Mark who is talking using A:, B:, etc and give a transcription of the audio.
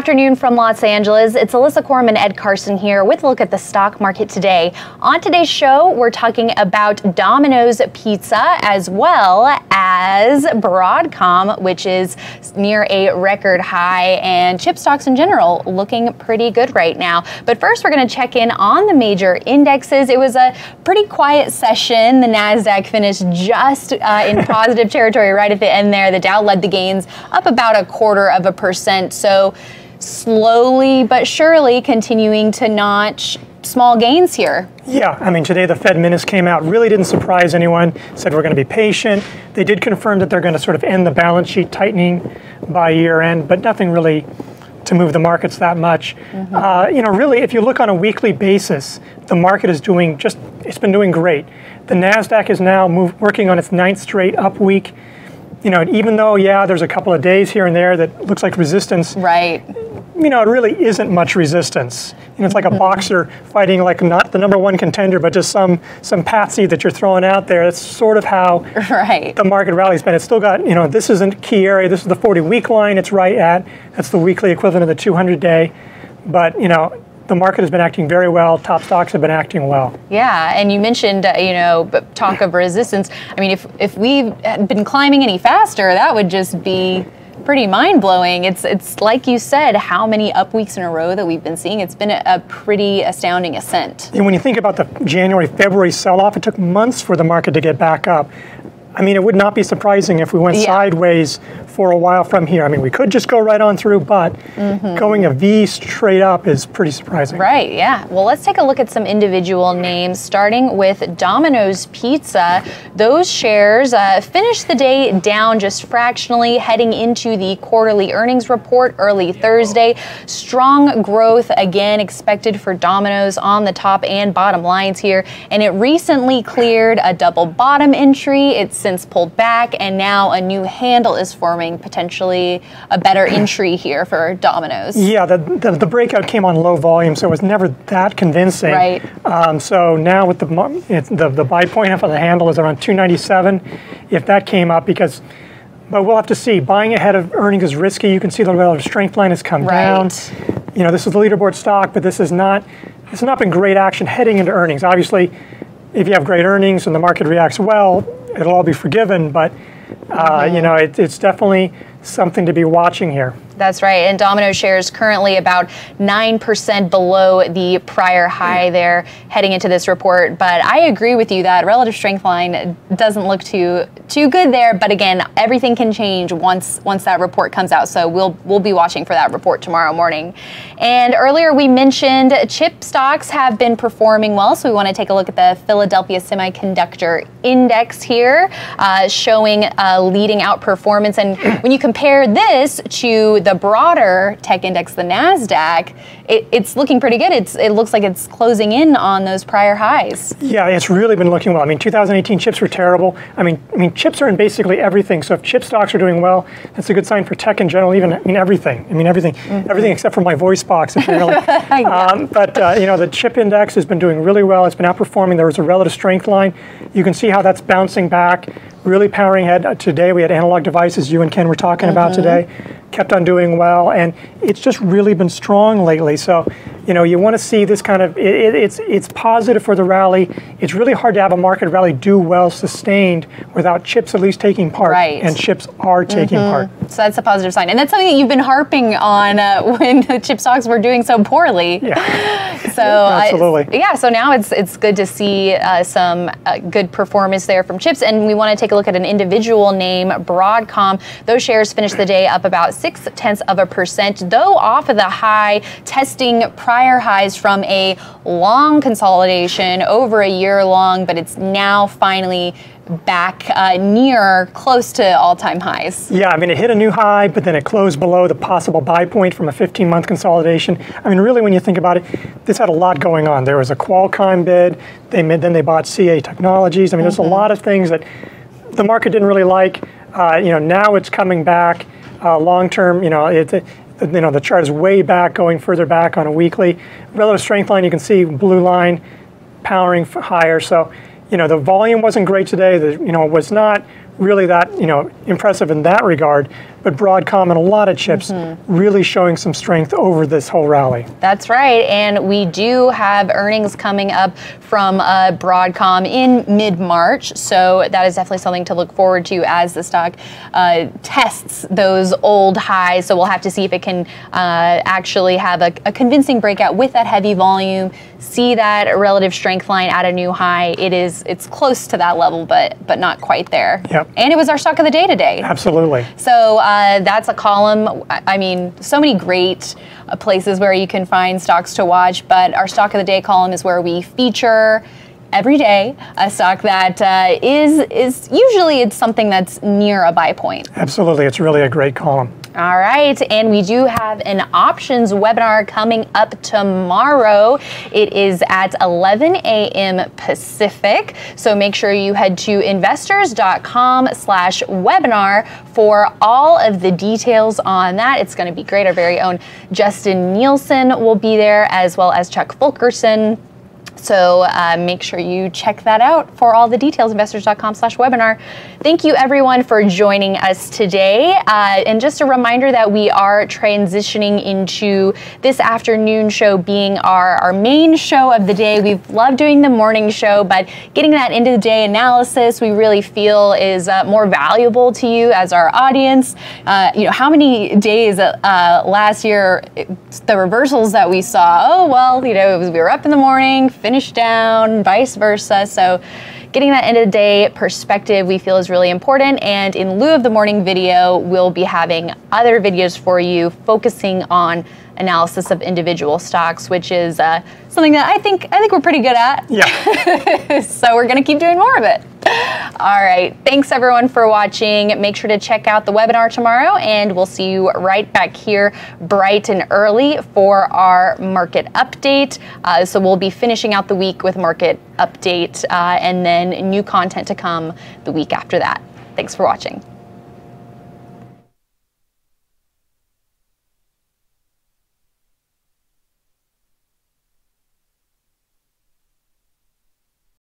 A: afternoon from Los Angeles. It's Alissa, Coram, and Ed Carson here with a look at the stock market today. On today's show, we're talking about Domino's Pizza as well as Broadcom, which is near a record high, and chip stocks in general looking pretty good right now. But first, we're going to check in on the major indexes. It was a pretty quiet session. The NASDAQ finished just in positive territory right at the end there. The Dow led the gains up about 0.25%. So slowly but surely continuing to notch small gains here.
B: Yeah, I mean, today the Fed minutes came out, really didn't surprise anyone, said we're going to be patient. They did confirm that they're going to sort of end the balance sheet tightening by year end, but nothing really to move the markets that much. Really, if you look on a weekly basis, the market is doing it's been doing great. The NASDAQ is now working on its 9th straight up week. You know, even though, yeah, there's a couple of days here and there that looks like resistance.
A: Right.
B: You know, it really isn't much resistance. You know, it's like a boxer fighting like not the #1 contender, but just some patsy that you're throwing out there. That's sort of how the market rally's been. It's still got, you know, this isn't a key area. This is the 40-week line it's right at. That's the weekly equivalent of the 200-day. But, you know, the market has been acting very well. Top stocks have been acting well. Yeah,
A: and you mentioned, talk of resistance. I mean, if we had been climbing any faster, that would just be pretty mind-blowing. It's like you said, how many up weeks in a row that we've been seeing. It's been a pretty astounding ascent.
B: And when you think about the January, February sell-off, it took months for the market to get back up. I mean, it would not be surprising if we went sideways for a while from here. I mean, we could just go right on through, but going a V straight up is pretty surprising.
A: Right, yeah. Well, let's take a look at some individual names, starting with Domino's Pizza. Those shares finished the day down just fractionally, heading into the quarterly earnings report early Thursday. Strong growth, again, expected for Domino's on the top and bottom lines here, and it recently cleared a double bottom entry. It's since pulled back, and now a new handle is forming, potentially a better entry here for Domino's.
B: Yeah, the breakout came on low volume, so it was never that convincing.
A: Right.
B: So now with the buy point for the handle is around 297. If that came up, but we'll have to see. Buying ahead of earnings is risky. You can see the relative strength line has come down. You know, this is the leaderboard stock, but this has not been great action heading into earnings. Obviously, if you have great earnings and the market reacts well, it'll all be forgiven, but you know, it's definitely something to be watching here.
A: That's right, and Domino shares currently about 9% below the prior high there heading into this report. But I agree with you that relative strength line doesn't look too good there. But again, everything can change once that report comes out. So we'll be watching for that report tomorrow morning. And earlier we mentioned chip stocks have been performing well. So we want to take a look at the Philadelphia Semiconductor Index here, showing leading outperformance. And when you compare this to the broader tech index, the NASDAQ, it's looking pretty good. It looks like it's closing in on those prior highs.
B: Yeah, it's really been looking well. I mean, 2018 chips were terrible. I mean, chips are in basically everything. So if chip stocks are doing well, that's a good sign for tech in general. Everything. Everything except for my voice box, apparently. You know, the chip index has been doing really well. It's been outperforming. There was a relative strength line. You can see how that's bouncing back, really powering ahead. Today we had analog devices you and Ken were talking about today. Kept on doing well, and it's just really been strong lately. So, you know, you want to see this kind of, it's positive for the rally. It's really hard to have a market rally do well sustained without chips at least taking part.
A: Right.
B: And chips are taking part.
A: So that's a positive sign. And that's something that you've been harping on when the chip stocks were doing so poorly.
B: Yeah.
A: So
B: absolutely.
A: So now it's good to see some good performance there from chips. And we want to take a look at an individual name, Broadcom. Those shares finished the day up about 0.6%, though off of the high, testing prior highs from a long consolidation, over a year long, but it's now finally back close to all-time highs. Yeah,
B: I mean, it hit a new high, but then it closed below the possible buy point from a 15-month consolidation. I mean, really, when you think about it, this had a lot going on. There was a Qualcomm bid. Then they bought CA Technologies. I mean, there's a lot of things that the market didn't really like. Now it's coming back. Long-term, the chart is way back, going further back on a weekly. Relative strength line, you can see blue line powering higher. So, the volume wasn't great today. It was not really that, impressive in that regard. but Broadcom and a lot of chips really showing some strength over this whole rally.
A: That's right, and we do have earnings coming up from Broadcom in mid-March, so that is definitely something to look forward to as the stock tests those old highs. So we'll have to see if it can actually have a convincing breakout with that heavy volume, see that relative strength line at a new high. It's close to that level, but not quite there.
B: Yep.
A: And it was our stock of the day today.
B: Absolutely.
A: So that's a column. I mean, so many great places where you can find stocks to watch, but our stock of the day column is where we feature every day a stock that is usually it's something that's near a buy point.
B: Absolutely. It's really a great column.
A: All right, and we do have an options webinar coming up tomorrow. It is at 11 a.m. Pacific, so make sure you head to investors.com/webinar for all of the details on that. It's going to be great. Our very own Justin Nielsen will be there, as well as Chuck Fulkerson. So make sure you check that out for all the details, investors.com/webinar. Thank you everyone for joining us today. And just a reminder that we are transitioning into this afternoon show being our main show of the day. We've loved doing the morning show, but getting that end of the day analysis we really feel is more valuable to you as our audience. How many days last year, the reversals that we saw, oh, well, it was, we were up in the morning, finished down, vice versa. So getting that end of the day perspective we feel is really important. And in lieu of the morning video, we'll be having other videos for you focusing on analysis of individual stocks, which is something that I think we're pretty good at.
B: Yeah.
A: So we're gonna keep doing more of it. All right, thanks everyone for watching. Make sure to check out the webinar tomorrow, and we'll see you right back here bright and early for our market update. So we'll be finishing out the week with market update and then new content to come the week after that. Thanks for watching.